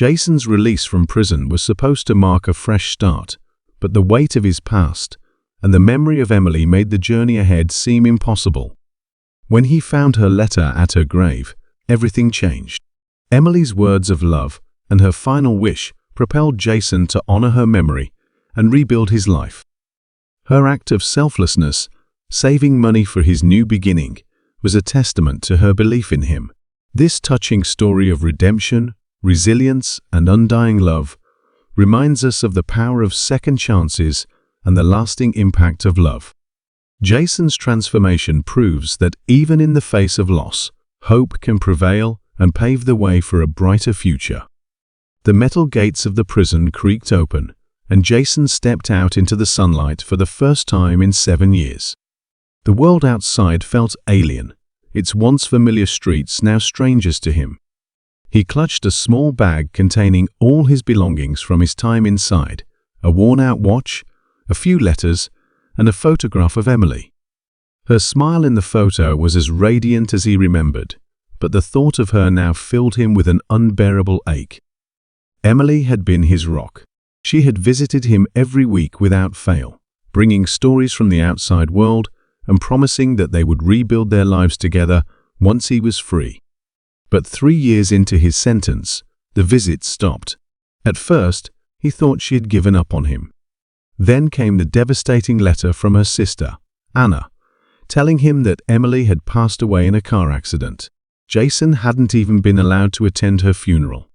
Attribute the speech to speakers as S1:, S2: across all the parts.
S1: Jason's release from prison was supposed to mark a fresh start, but the weight of his past and the memory of Emily made the journey ahead seem impossible. When he found her letter at her grave, everything changed. Emily's words of love and her final wish propelled Jason to honor her memory and rebuild his life. Her act of selflessness, saving money for his new beginning, was a testament to her belief in him. This touching story of redemption, resilience, and undying love reminds us of the power of second chances and the lasting impact of love. Jason's transformation proves that even in the face of loss, hope can prevail and pave the way for a brighter future. The metal gates of the prison creaked open, and Jason stepped out into the sunlight for the first time in 7 years. The world outside felt alien, its once familiar streets now strangers to him. He clutched a small bag containing all his belongings from his time inside, a worn-out watch, a few letters, and a photograph of Emily. Her smile in the photo was as radiant as he remembered, but the thought of her now filled him with an unbearable ache. Emily had been his rock. She had visited him every week without fail, bringing stories from the outside world and promising that they would rebuild their lives together once he was free. But 3 years into his sentence, the visits stopped. At first, he thought she had given up on him. Then came the devastating letter from her sister, Anna, telling him that Emily had passed away in a car accident. Jason hadn't even been allowed to attend her funeral.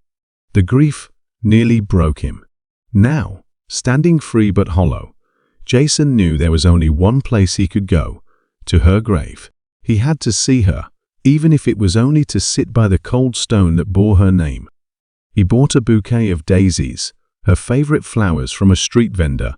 S1: The grief nearly broke him. Now, standing free but hollow, Jason knew there was only one place he could go, to her grave. He had to see her, even if it was only to sit by the cold stone that bore her name. He bought a bouquet of daisies, her favorite flowers, from a street vendor,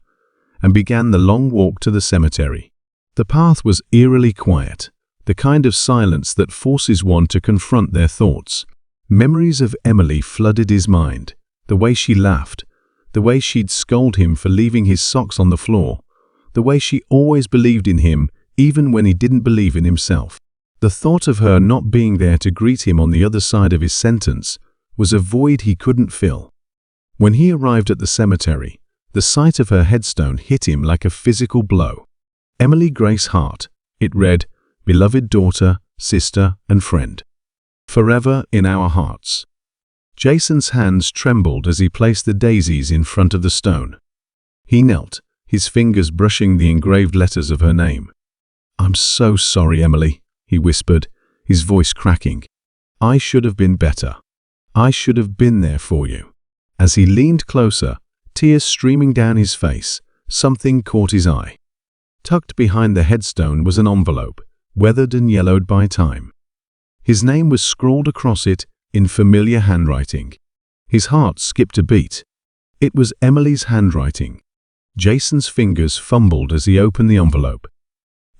S1: and began the long walk to the cemetery. The path was eerily quiet, the kind of silence that forces one to confront their thoughts. Memories of Emily flooded his mind, the way she laughed, the way she'd scold him for leaving his socks on the floor, the way she always believed in him even when he didn't believe in himself. The thought of her not being there to greet him on the other side of his sentence was a void he couldn't fill. When he arrived at the cemetery, the sight of her headstone hit him like a physical blow. Emily Grace Hart. It read, "Beloved daughter, sister, and friend. Forever in our hearts." Jason's hands trembled as he placed the daisies in front of the stone. He knelt, his fingers brushing the engraved letters of her name. "I'm so sorry, Emily," he whispered, his voice cracking. "I should have been better. I should have been there for you." As he leaned closer, tears streaming down his face, something caught his eye. Tucked behind the headstone was an envelope, weathered and yellowed by time. His name was scrawled across it in familiar handwriting. His heart skipped a beat. It was Emily's handwriting. Jason's fingers fumbled as he opened the envelope.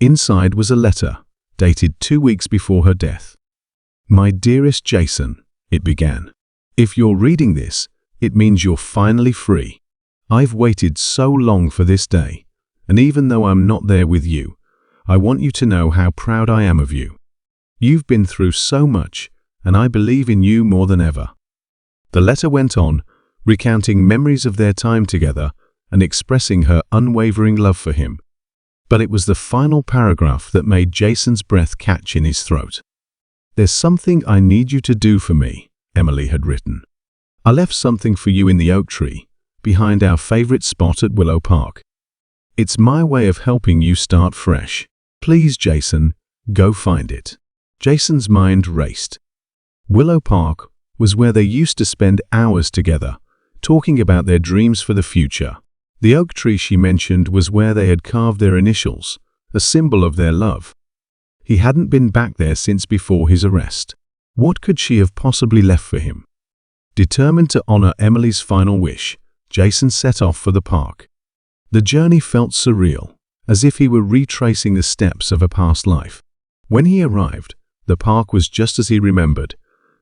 S1: Inside was a letter, dated 2 weeks before her death. "My dearest Jason," it began. "If you're reading this, it means you're finally free. I've waited so long for this day, and even though I'm not there with you, I want you to know how proud I am of you. You've been through so much, and I believe in you more than ever." The letter went on, recounting memories of their time together and expressing her unwavering love for him. But it was the final paragraph that made Jason's breath catch in his throat. "There's something I need you to do for me," Emily had written. "I left something for you in the oak tree, behind our favorite spot at Willow Park. It's my way of helping you start fresh. Please, Jason, go find it." Jason's mind raced. Willow Park was where they used to spend hours together, talking about their dreams for the future. The oak tree she mentioned was where they had carved their initials, a symbol of their love. He hadn't been back there since before his arrest. What could she have possibly left for him? Determined to honor Emily's final wish, Jason set off for the park. The journey felt surreal, as if he were retracing the steps of a past life. When he arrived, the park was just as he remembered.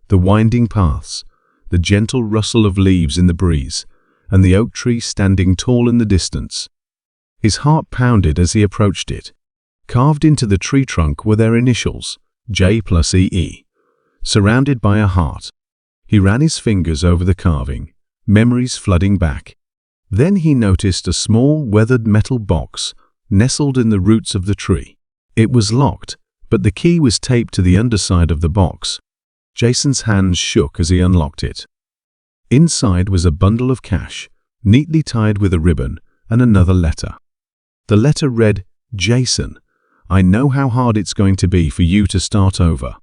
S1: The winding paths, the gentle rustle of leaves in the breeze, and the oak tree standing tall in the distance. His heart pounded as he approached it. Carved into the tree trunk were their initials, J+EE, surrounded by a heart. He ran his fingers over the carving, memories flooding back. Then he noticed a small, weathered metal box nestled in the roots of the tree. It was locked, but the key was taped to the underside of the box. Jason's hands shook as he unlocked it. Inside was a bundle of cash, neatly tied with a ribbon, and another letter. The letter read, "Jason, I know how hard it's going to be for you to start over.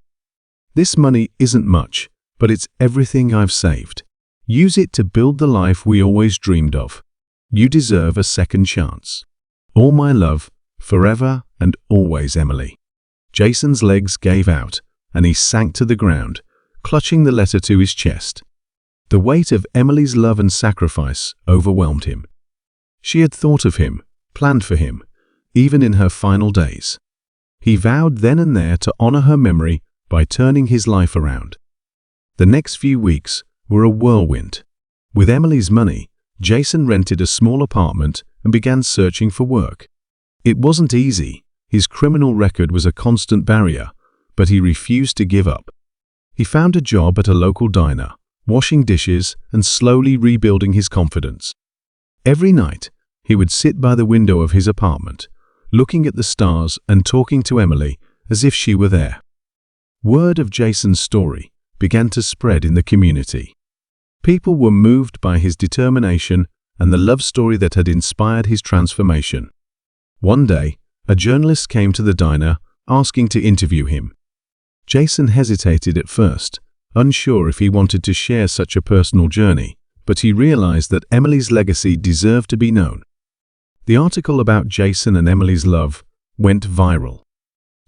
S1: This money isn't much, but it's everything I've saved. Use it to build the life we always dreamed of. You deserve a second chance. All my love, forever and always, Emily." Jason's legs gave out, and he sank to the ground, clutching the letter to his chest. The weight of Emily's love and sacrifice overwhelmed him. She had thought of him, planned for him, even in her final days. He vowed then and there to honor her memory by turning his life around. The next few weeks were a whirlwind. With Emily's money, Jason rented a small apartment and began searching for work. It wasn't easy. His criminal record was a constant barrier, but he refused to give up. He found a job at a local diner, washing dishes and slowly rebuilding his confidence. Every night, he would sit by the window of his apartment, looking at the stars and talking to Emily as if she were there. Word of Jason's story began to spread in the community. People were moved by his determination and the love story that had inspired his transformation. One day, a journalist came to the diner asking to interview him. Jason hesitated at first, unsure if he wanted to share such a personal journey, but he realized that Emily's legacy deserved to be known. The article about Jason and Emily's love went viral.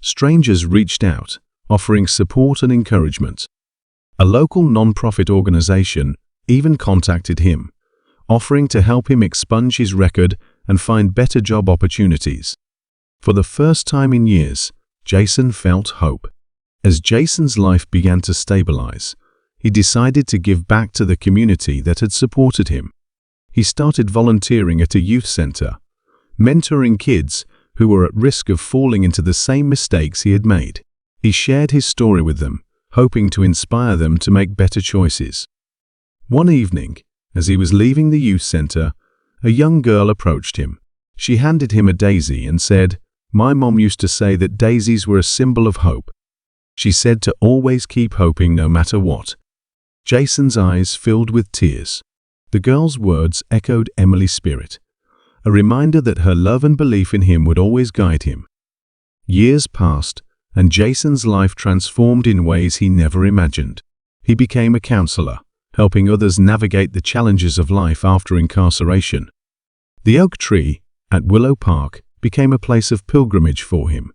S1: Strangers reached out, offering support and encouragement. A local non-profit organization even contacted him, offering to help him expunge his record and find better job opportunities. For the first time in years, Jason felt hope. As Jason's life began to stabilize, he decided to give back to the community that had supported him. He started volunteering at a youth center, mentoring kids who were at risk of falling into the same mistakes he had made. He shared his story with them, hoping to inspire them to make better choices. One evening, as he was leaving the youth center, a young girl approached him. She handed him a daisy and said, "My mom used to say that daisies were a symbol of hope. She said to always keep hoping no matter what." Jason's eyes filled with tears. The girl's words echoed Emily's spirit, a reminder that her love and belief in him would always guide him. Years passed, and Jason's life transformed in ways he never imagined. He became a counselor, helping others navigate the challenges of life after incarceration. The oak tree at Willow Park became a place of pilgrimage for him,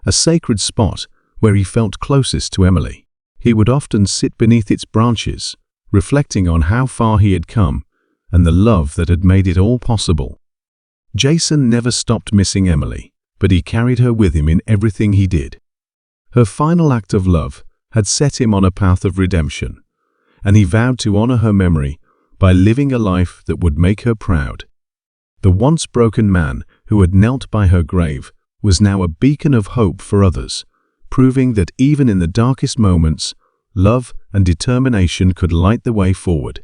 S1: a sacred spot where he felt closest to Emily. He would often sit beneath its branches, reflecting on how far he had come and the love that had made it all possible. Jason never stopped missing Emily, but he carried her with him in everything he did. Her final act of love had set him on a path of redemption, and he vowed to honor her memory by living a life that would make her proud. The once broken man who had knelt by her grave was now a beacon of hope for others, proving that even in the darkest moments, love and determination could light the way forward.